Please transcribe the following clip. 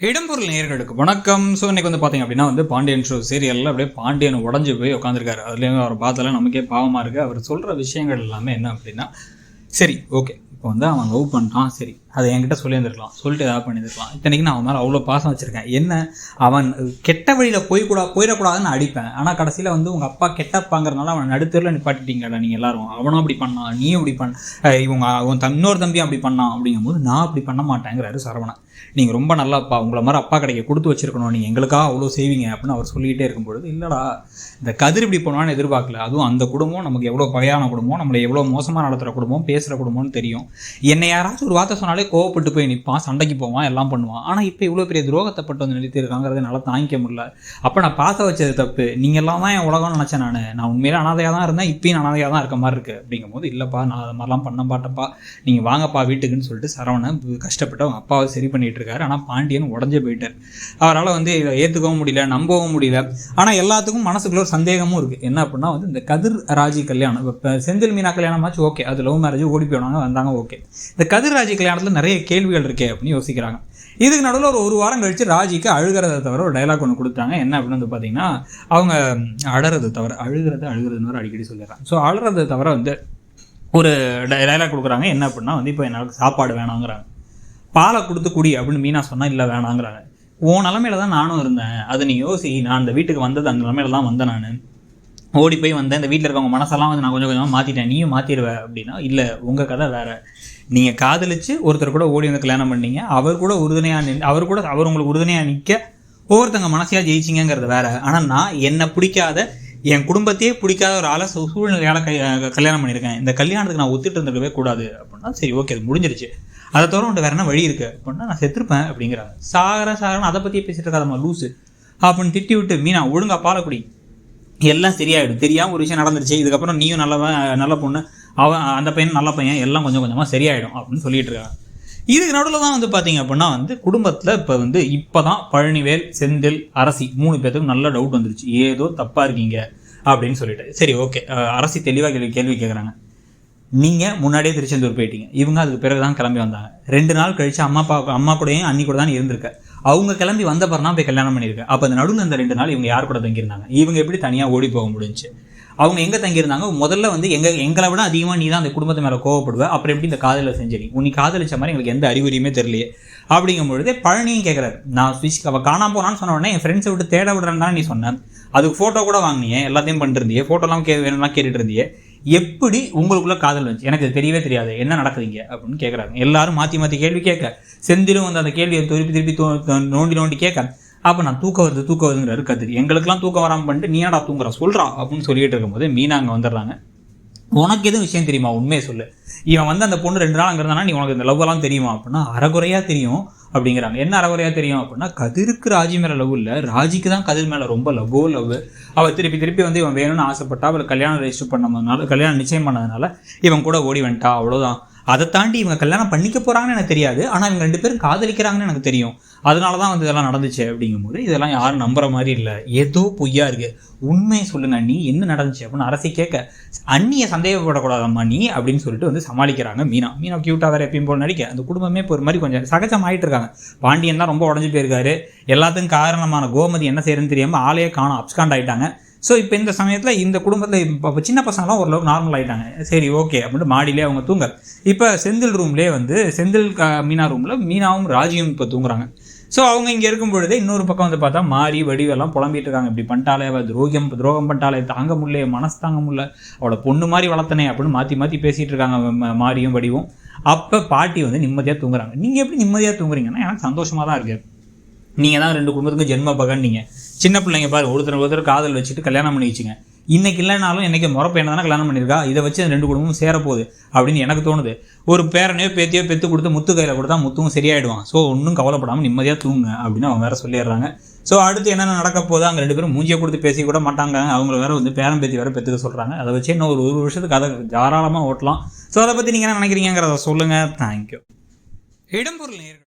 இடம்பொருள் நேயர்களுக்கு வணக்கம். ஸோ இன்னைக்கு வந்து பார்த்தீங்க அப்படின்னா பாண்டியன் ஷோ சீரியலில் அப்படியே பாண்டியன் உடஞ்சி போய் உட்காந்துருக்காரு. அதுலேயும் அவரை பார்த்தாலும் நமக்கே பாவமாக இருக்குது. அவர் சொல்கிற விஷயங்கள் எல்லாமே என்ன அப்படின்னா, சரி ஓகே இப்போ வந்து அவன் லவ் பண்ணிட்டான், சரி அதை என்கிட்ட சொல்லியிருந்துருக்கலாம், சொல்லிட்டு ஏதாவது பண்ணியிருக்கலாம். இத்தனைக்கு நான் அவன் மேலே அவ்வளோ பாசம் வச்சுருக்கேன், என்ன அவன் கெட்ட வழியில் போயிடக்கூடாதுன்னு அடிப்பேன். ஆனால் கடைசியில் வந்து உங்கள் அப்பா கெட்டப்பாங்கிறதுனால அவனை நடுத்தரில் நிப்பாட்டிட்டீங்கடா நீங்கள் எல்லாரும். அவனும் அப்படி பண்ணான், நீயும் அப்படி அவன் இன்னொரு தம்பியும் அப்படி பண்ணான் அப்படிங்கும்போது நான் அப்படி பண்ண மாட்டேங்கிறாரு சரவணன். நீங்கள் ரொம்ப நல்லாப்பா, உங்களை மாதிரி அப்பா கிடைக்க கொடுத்து வச்சிருக்கணும், நீங்கள் எங்களுக்காக அவ்வளோ செய்வீங்க அப்படின்னு அவர் சொல்லிக்கிட்டே இருக்கும்பொழுது, இல்லைடா இந்த கதிர் இப்படி பண்ணுவான்னு எதிர்பார்க்கல. அதுவும் அந்த குடும்பம் நமக்கு எவ்வளோ பகையான குடும்பம், நம்மளை எவ்வளோ மோசமாக நடத்துகிற குடும்பம், பேசுகிற குடும்பம்னு தெரியும். என்னை யாராச்சும் ஒரு வார்த்தை சொன்னாலே கோவப்பட்டு போய் நிற்பான், சண்டைக்கு போவான், எல்லாம் பண்ணுவான். ஆனால் இப்போ இவ்வளோ பெரிய துரோகத்தைப்பட்டு வந்து நிறுத்திருக்காங்கிறத என்னால் தாங்கிக்க முடியல. அப்போ நான் பார்த்த வச்சது தப்பு, நீங்கள் எல்லாம் தான் என் உலகம்னு நினச்சேன். நான் உண்மையிலே அனாதையாக தான் இருந்தேன், இப்பயும் அனாதையாக தான் இருக்க மாதிரி இருக்குது அப்படிங்கும்போது, இல்லைப்பா நான் அது மாதிரிலாம் பண்ண மாட்டேன்ப்பா, நீங்கள் வாங்கப்பா வீட்டுக்குன்னு சொல்லிட்டு சரவணன் கஷ்டப்பட்டு அவங்க அப்பாவை சரி பண்ணிட்டு இருக்காரு. ஆனால் பாண்டியன் உடஞ்சே போயிட்டார். அவரால் வந்து இதை ஏற்றுக்கவும் முடியல, நம்பவும் முடியல. ஆனால் எல்லாத்துக்கும் மனசுக்குள்ள ஒரு சந்தேகமும் இருக்குது. என்ன அப்படின்னா வந்து இந்த கதிர் ராஜி கல்யாணம், இப்போ செந்தில் மீனா கல்யாணமாச்சு ஓகே, அது லவ் மேரேஜ், ஓடி போயிடுவாங்க வந்தாங்க ஓகே. இந்த கதிர் ராஜி கல்யாணத்தில் நிறைய கேள்விகள் இருக்கே அப்படின்னு யோசிக்கிறாங்க. இதுக்கு நடுவில் ஒரு வாரம் கழிச்சு ராஜிக்கு அழுகிறத தவிர ஒரு டைலாக் ஒன்று கொடுத்தாங்க. என்ன அப்படின்னு வந்து பார்த்தீங்கன்னா, அவங்க அழறது தவிர அழுகிறதுன்னு அடிக்கடி சொல்லிடுறாங்க. ஸோ அழுறதை தவிர வந்து ஒரு டைலாக் கொடுக்குறாங்க. என்ன அப்படின்னா வந்து இப்போ எனக்கு சாப்பாடு வேணாங்கிறாங்க. பாலை கொடுத்து குடி அப்படின்னு மீனா சொன்னால் இல்லை வேணாங்கிறாங்க. உன் நிலமையில தான் நானும் இருந்தேன், அது நீ யோசி. நான் அந்த வீட்டுக்கு வந்தது அந்த நிலமையில தான் வந்தேன், நான் ஓடி போய் வந்தேன். இந்த வீட்டில் இருக்கவங்க மனசெல்லாம் வந்து நான் கொஞ்சம் கொஞ்சமாக மாற்றிட்டேன், நீயும் மாற்றிடுவேன் அப்படின்னா, இல்லை உங்கள் கதை வேறு. நீங்கள் காதலிச்சு ஒருத்தர் கூட ஓடி வந்து கல்யாணம் பண்ணீங்க, அவர் கூட அவர் உங்களுக்கு உறுதுணையாக நிற்க ஒவ்வொருத்தங்க மனசையாக ஜெயிச்சிங்கிறது வேறு. ஆனால் நான் என்னை பிடிக்காத, என் குடும்பத்தையே பிடிக்காத ஒரு ஆளை சூழ்நிலையால் கல்யாணம் பண்ணியிருக்கேன், இந்த கல்யாணத்துக்கு நான் ஒத்துட்டு இருந்துருக்கவே கூடாது அப்படின்னா, சரி ஓகே அது முடிஞ்சிருச்சு, அதை தவிர உன்ட்டு வேற என்ன வழி இருக்குது அப்படின்னா, நான் செத்துருப்பேன் அப்படிங்கிறாங்க. சாகரன்னு அதை பற்றியே பேசிட்டு இருக்காதம்மா லூஸு அப்படின்னு திட்டி விட்டு, மீனா ஒழுங்கா பாலக்குடி, எல்லாம் சரியாயிடும், தெரியாமல் ஒரு விஷயம் நடந்துருச்சு, இதுக்கப்புறம் நீயும் நல்ல பொண்ணு, அவன் அந்த பையன் நல்ல பையன், எல்லாம் கொஞ்சம் கொஞ்சமாக சரியாயிடும் அப்படின்னு சொல்லிட்டு இருக்காங்க. இதுக்கு நடுவில் தான் வந்து பார்த்தீங்க அப்படின்னா வந்து குடும்பத்தில் இப்போ தான் பழனிவேல், செந்தில், அரசி 3 பேர்த்துக்கும் நல்ல டவுட் வந்துருச்சு, ஏதோ தப்பாக இருக்கீங்க அப்படின்னு சொல்லிட்டு. சரி ஓகே, அரசி தெளிவாக கேள்வி கேட்குறாங்க. நீங்கள் முன்னாடியே திருச்செந்தூர் போயிட்டீங்க, இவங்க அதுக்கு பிறகு தான் கிளம்பி வந்தாங்க. 2 நாள் கழிச்சு அம்மா கூடயும் அண்ணி கூட தான் இருந்திருக்க, அவங்க கிளம்பி வந்த பிறகு தான் போய் கல்யாணம் பண்ணியிருக்கேன். அப்போ அந்த நடுவில் இந்த 2 நாள் இவங்க யார் கூட தங்கியிருந்தாங்க, இவங்க எப்படி தனியாக ஓடி போக முடிஞ்சு, அவங்க எங்கே தங்கியிருந்தாங்க, முதல்ல வந்து எங்களை விட அதிகமாக நீ தான் அந்த குடும்பத்தை மேலே கோவப்படுவேன், அப்புறம் எப்படி இந்த காதலில் செஞ்சு நீ காதலிச்ச மாதிரி எங்களுக்கு எந்த அறிகுறியுமே தெரியலையே அப்படிங்கும் பொழுதே பழனியும் கேட்குறாரு. நான் அவள் காணாமல் போனான்னு சொன்ன உடனே என் ஃப்ரெண்ட்ஸை விட்டு தேட விடுறேன்னு தானே நீ சொன்னேன், அதுக்கு ஃபோட்டோ கூட வாங்கினியே, எல்லாத்தையும் பண்ணிருந்தியே, ஃபோட்டோலாம் வேணும்லாம் கேட்டுட்டு இருந்தியே, எப்படி உங்களுக்குள்ள காதல் வந்துச்சு, எனக்கு அது தெரியவே தெரியாது, என்ன நடக்குதுங்க அப்படின்னு கேட்குறாங்க. எல்லாரும் மாற்றி கேள்வி கேட்க, செந்திலும் வந்து அந்த கேள்வியை திருப்பி நோண்டி கேட்க, அப்போ நான் தூக்கம் வருதுங்கிறாரு கதிர். எங்களுக்கெல்லாம் தூக்கம் வராமல் பண்ணிட்டு நீ ஏன்டா தூங்குறா சொல்கிறா அப்படின்னு சொல்லிட்டு இருக்கும்போது மீனா அங்கே வந்துடுறாங்க. உனக்கு எதுவும் விஷயம் தெரியுமா, உண்மையை சொல்லு, இவன் வந்து அந்த பொண்ணு 2 நாள் அங்கே இருந்தானா, நீ உனக்கு இந்த லவ்வெல்லாம் தெரியுமா அப்படின்னா, அறகுறையாக தெரியும் அப்படிங்கிறாங்க. என்ன அறகுறையாக தெரியும் அப்படின்னா, கதிருக்கு ராஜி மேலே லவ் இல்லை, ராஜிக்கு தான் கதிர் மேலே ரொம்ப லவ். அவள் திருப்பி வந்து இவன் வேணும்னு ஆசைப்பட்டா, அவளை கல்யாணம் ரெஜிஸ்டர் பண்ணதுனால, கல்யாணம் நிச்சயம் பண்ணதுனால இவன் கூட ஓடி வந்துட்டா, அவ்வளோதான். அதை தாண்டி இவங்க கல்யாணம் பண்ணிக்க போகிறாங்கன்னு எனக்கு தெரியாது, ஆனால் இவங்க 2 பேரும் காதலிக்கிறாங்கன்னு எனக்கு தெரியும், அதனால தான் வந்து இதெல்லாம் நடந்துச்சு அப்படிங்கும்போது இதெல்லாம் யாரும் நம்புற மாதிரி இல்லை, ஏதோ பொய்யா இருக்குது, உண்மையை சொல்லுங்க அண்ணி, என்ன நடந்துச்சு அப்படின்னு அரசி கேட்க, அண்ணியை சந்தேகப்படக்கூடாதம்மா நீ அப்படின்னு சொல்லிட்டு வந்து சமாளிக்கிறாங்க. மீனா க்யூட்டாக வேறு எப்பயும் போல் நடிக்க, அந்த குடும்பமே இப்போ ஒரு மாதிரி கொஞ்சம் சகஜமாயிட்டு இருக்காங்க. பாண்டியன் தான் ரொம்ப உடஞ்சி போயிருக்காரு, எல்லாத்துக்கும் காரணமான கோமதி என்ன செய்யறதுன்னு தெரியாமல் ஆளையே காணும், அப்ஸ்காண்ட் ஆகிட்டாங்க. ஸோ இப்போ இந்த சமயத்தில் இந்த குடும்பத்தில் இப்போ சின்ன பசங்களாம் ஓரளவுக்கு நார்மல் ஆகிட்டாங்க. சரி ஓகே அப்படின்ட்டு மாடியிலே அவங்க தூங்க. இப்போ செந்தில் ரூம்லேயே வந்து மீனா ரூமில் மீனாவும் ராஜியும் இப்போ தூங்குறாங்க. ஸோ அவங்க இங்கே இருக்கும் பொழுதே இன்னொரு பக்கம் வந்து பார்த்தா மாறி வடிவெல்லாம் புலம்பிட்டு இருக்காங்க. இப்படி பண்ணிட்டாலே அவள் துரோகம் பண்ணிட்டாலே, தாங்க முடியல, மனசு தாங்க முடியல, அவளை பொண்ணு மாதிரி வளர்த்தனே அப்படின்னு மாற்றி பேசிகிட்டு இருக்காங்க மாரியும் வடிவும். அப்போ பாட்டி வந்து நிம்மதியாக தூங்குறாங்க. நீங்கள் எப்படி நிம்மதியாக தூங்குறீங்கன்னா, எனக்கு சந்தோஷமாக தான் இருக்குது, நீங்கள் தான் 2 குடும்பத்துக்கும் ஜென்ம பகன், நீங்கள் சின்ன பிள்ளைங்க பாரு, ஒருத்தர் காதல் வச்சுட்டு கல்யாணம் பண்ணி வச்சுங்க, இன்றைக்கி இல்லைனாலும் இன்றைக்கி முறப்பையனை தானே கல்யாணம் பண்ணியிருக்கா, இதை வச்சு அந்த 2 குடும்பமும் சேரப்போகுது அப்படின்னு எனக்கு தோணுது. ஒரு பேரனையோ பேத்தியோ பெற்று கொடுத்து முத்து கையில் கொடுத்தா முத்துவும் சரியாயிடுவான், ஸோ ஒன்றும் கவலைப்படாமல் நிம்மதியாக தூங்க அப்படின்னு அவங்க வேறு சொல்லிடுறாங்க. ஸோ அடுத்து என்னென்ன நடக்க போதோ, அங்கே 2 பேரும் மூஞ்சியை கொடுத்து பேசி கூட மாட்டாங்க, அவங்கள வேறு வந்து பேரன் பேத்தி வேறு பெற்றுக்க சொல்கிறாங்க. அதை வச்சு இன்னும் ஒரு வருஷத்துக்கு அதை தாராளமாக ஓட்டலாம். ஸோ அதை பற்றி நீங்கள் என்ன நினைக்கிறீங்கிறத சொல்லுங்கள். தேங்க்யூ. இடம்பொருள் நேயர்கள்.